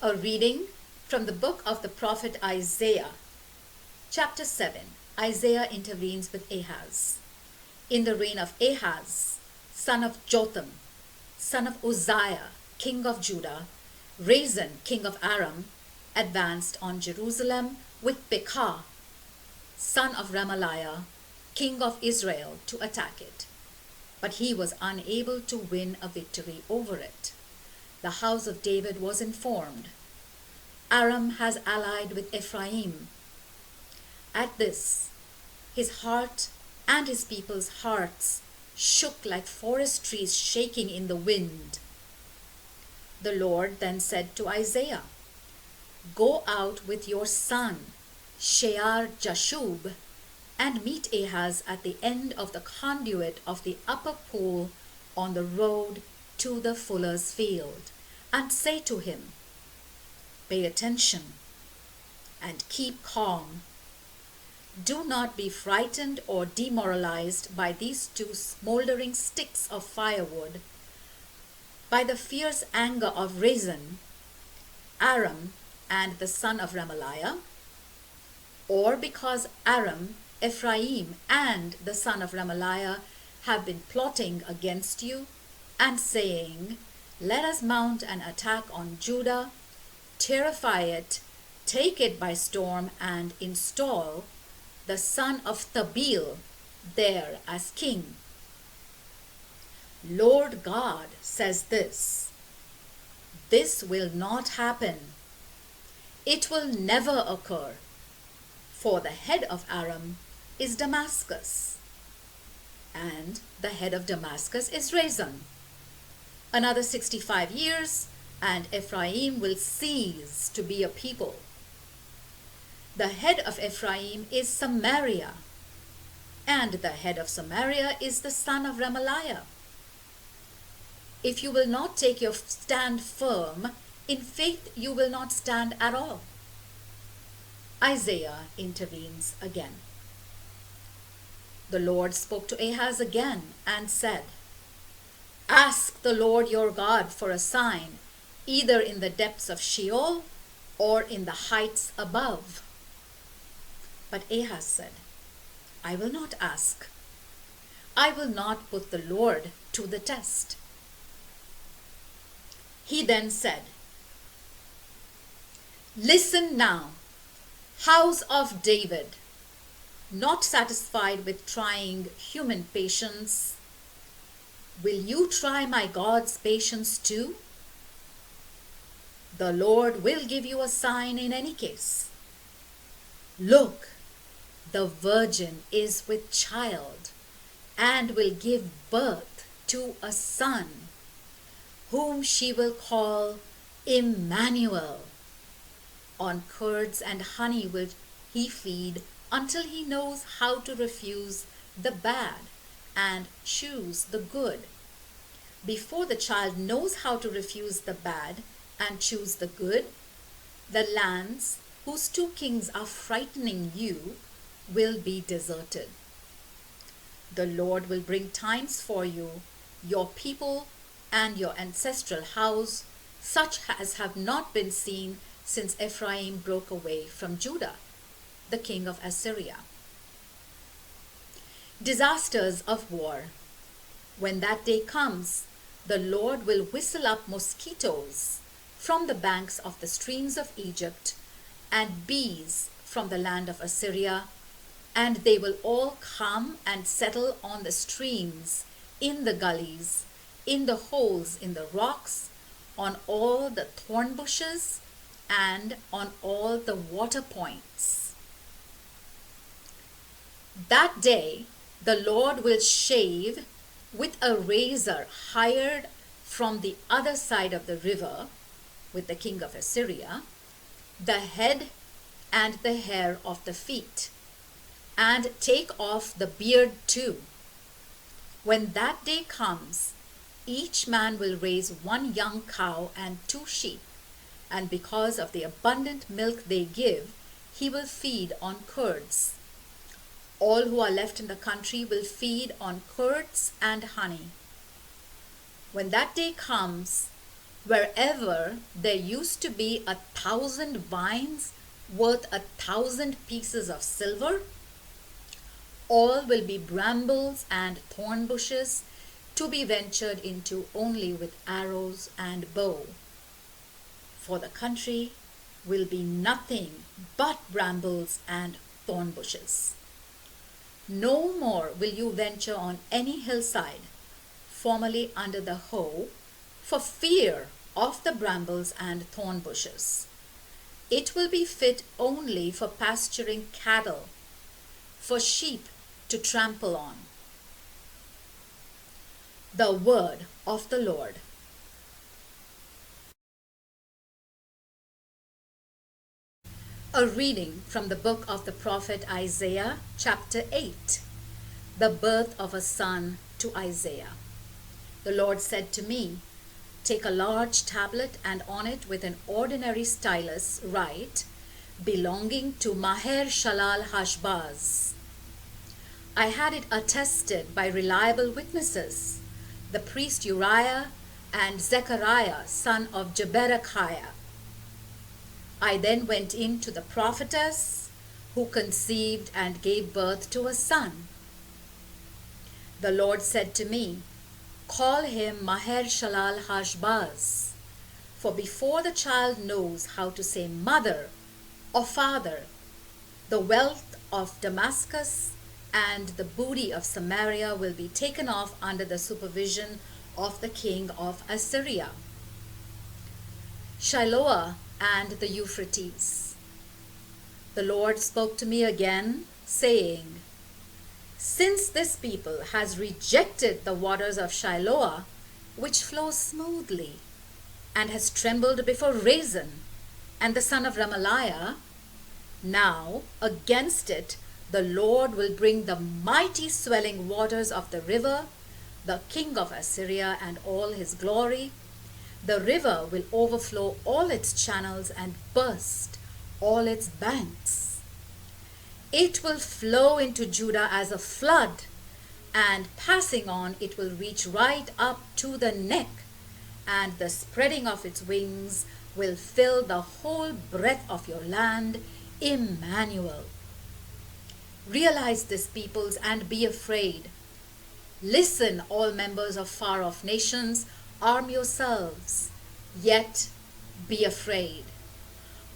A reading from the book of the prophet Isaiah. Chapter 7. Isaiah intervenes with Ahaz. In the reign of Ahaz, son of Jotham, son of Uzziah, king of Judah, Rezin, king of Aram, advanced on Jerusalem with Pekah, son of Remaliah, king of Israel, to attack it. But he was unable to win a victory over it. The house of David was informed, Aram has allied with Ephraim. At this, his heart and his people's hearts shook like forest trees shaking in the wind. The Lord then said to Isaiah, "Go out with your son, Shear-Jashub, and meet Ahaz at the end of the conduit of the upper pool on the road to the fuller's field, and say to him, pay attention and keep calm. Do not be frightened or demoralized by these two smoldering sticks of firewood, by the fierce anger of Rezin, Aram, and the son of Remaliah, or because Aram, Ephraim, and the son of Remaliah have been plotting against you and saying, let us mount an attack on Judah, terrify it, take it by storm, and install the son of Tabeel there as king. Lord God says this will not happen. It will never occur, for the head of Aram is Damascus, and the head of Damascus is Rezin. Another 65 years, and Ephraim will cease to be a people. The head of Ephraim is Samaria, and the head of Samaria is the son of Remaliah. If you will not take your stand firm, in faith you will not stand at all. Isaiah intervenes again. The Lord spoke to Ahaz again and said, ask the Lord your God for a sign, either in the depths of Sheol or in the heights above. But Ahaz said, I will not ask. I will not put the Lord to the test. He then said, listen now, house of David, not satisfied with trying human patience, will you try my God's patience too? The Lord will give you a sign in any case. Look, the virgin is with child and will give birth to a son, whom she will call Emmanuel. On curds and honey will he feed until he knows how to refuse the bad and choose the good. Before the child knows how to refuse the bad and choose the good, the lands whose two kings are frightening you will be deserted. The Lord will bring times for you, your people, and your ancestral house, such as have not been seen since Ephraim broke away from Judah, the king of Assyria. Disasters of war. When that day comes, the Lord will whistle up mosquitoes from the banks of the streams of Egypt and bees from the land of Assyria, and they will all come and settle on the streams, in the gullies, in the holes in the rocks, on all the thorn bushes, and on all the water points. That day the Lord will shave with a razor hired from the other side of the river with the king of Assyria, the head and the hair of the feet, and take off the beard too. When that day comes, each man will raise one young cow and 2 sheep, and because of the abundant milk they give, he will feed on curds. All who are left in the country will feed on curds and honey. When that day comes, Wherever there used to be 1,000 vines worth 1,000 pieces of silver, all will be brambles and thorn bushes, to be ventured into only with arrows and bow. For the country will be nothing but brambles and thorn bushes. No more will you venture on any hillside, formerly under the hoe, for fear of the brambles and thorn bushes. It will be fit only for pasturing cattle, for sheep to trample on. The word of the Lord. A reading from the book of the prophet Isaiah, chapter 8. The birth of a son to Isaiah. The Lord said to me, "Take a large tablet and on it with an ordinary stylus write, 'Belonging to Maher-shalal-Hash-Baz.' I had it attested by reliable witnesses, the priest Uriah and Zechariah, son of Jeberechiah. I then went in to the prophetess, who conceived and gave birth to a son. The Lord said to me, 'Call him Maher-shalal-Hash-Baz, for before the child knows how to say mother or father, the wealth of Damascus and the booty of Samaria will be taken off under the supervision of the king of Assyria.'" Shiloah and the Euphrates. The Lord spoke to me again, saying, "Since this people has rejected the waters of Shiloah, which flow smoothly, and has trembled before Rezin and the son of Remaliah, now against it the Lord will bring the mighty swelling waters of the river, the king of Assyria and all his glory. The river will overflow all its channels and burst all its banks. It will flow into Judah as a flood, and passing on it will reach right up to the neck, and the spreading of its wings will fill the whole breadth of your land, Emmanuel. Realize this, peoples, and be afraid. Listen, all members of far-off nations, arm yourselves, yet be afraid.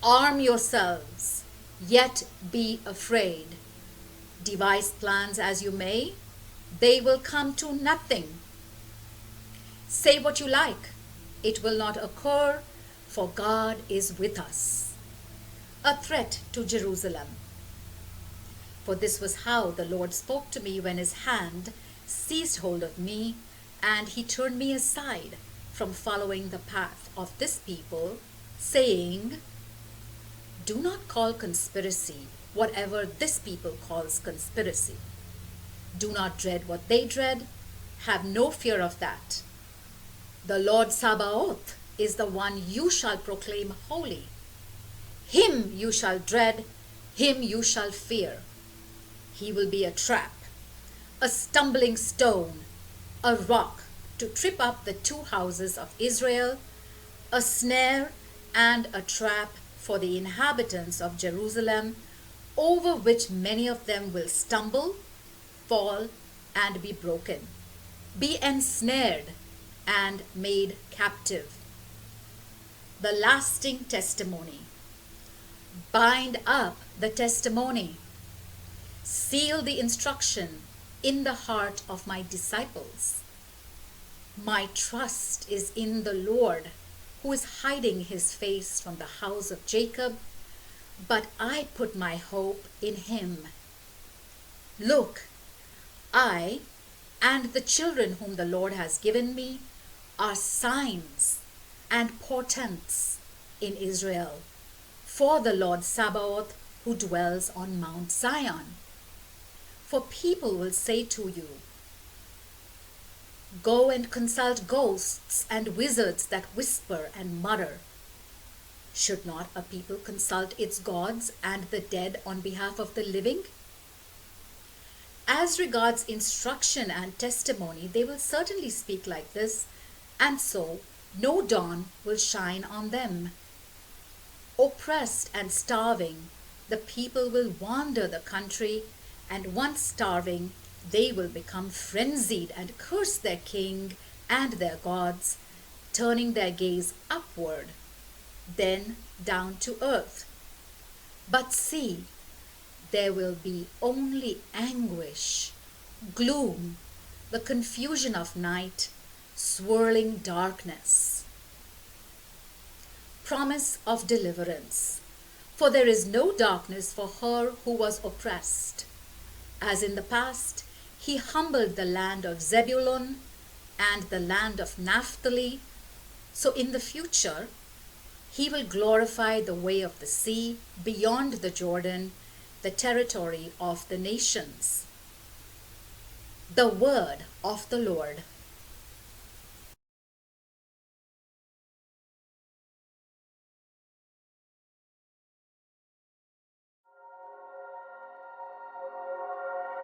Arm yourselves, yet be afraid. Devise plans as you may, they will come to nothing. Say what you like, it will not occur, for God is with us. A threat to Jerusalem. For this was how the Lord spoke to me when his hand seized hold of me, and he turned me aside from following the path of this people, saying, "Do not call conspiracy whatever this people calls conspiracy. Do not dread what they dread. Have no fear of that. The Lord Sabaoth is the one you shall proclaim holy. Him you shall dread, him you shall fear. He will be a trap, a stumbling stone, a rock to trip up the two houses of Israel, a snare and a trap for the inhabitants of Jerusalem, over which many of them will stumble, fall, and be broken, be ensnared and made captive." The lasting testimony. Bind up the testimony. Seal the instruction in the heart of my disciples. My trust is in the Lord, who is hiding his face from the house of Jacob, but I put my hope in him. Look, I and the children whom the Lord has given me are signs and portents in Israel for the Lord Sabaoth, who dwells on Mount Zion. For people will say to you, "Go and consult ghosts and wizards that whisper and mutter." Should not a people consult its gods and the dead on behalf of the living? As regards instruction and testimony, they will certainly speak like this, and so No dawn will shine on them. Oppressed and starving, the people will wander the country, and once starving, they will become frenzied and curse their king and their gods, turning their gaze upward, then down to earth. But see, there will be only anguish, gloom, the confusion of night, swirling darkness. Promise of deliverance. For there is no darkness for her who was oppressed. As in the past, he humbled the land of Zebulun and the land of Naphtali, so in the future, he will glorify the way of the sea beyond the Jordan, the territory of the nations. The word of the Lord.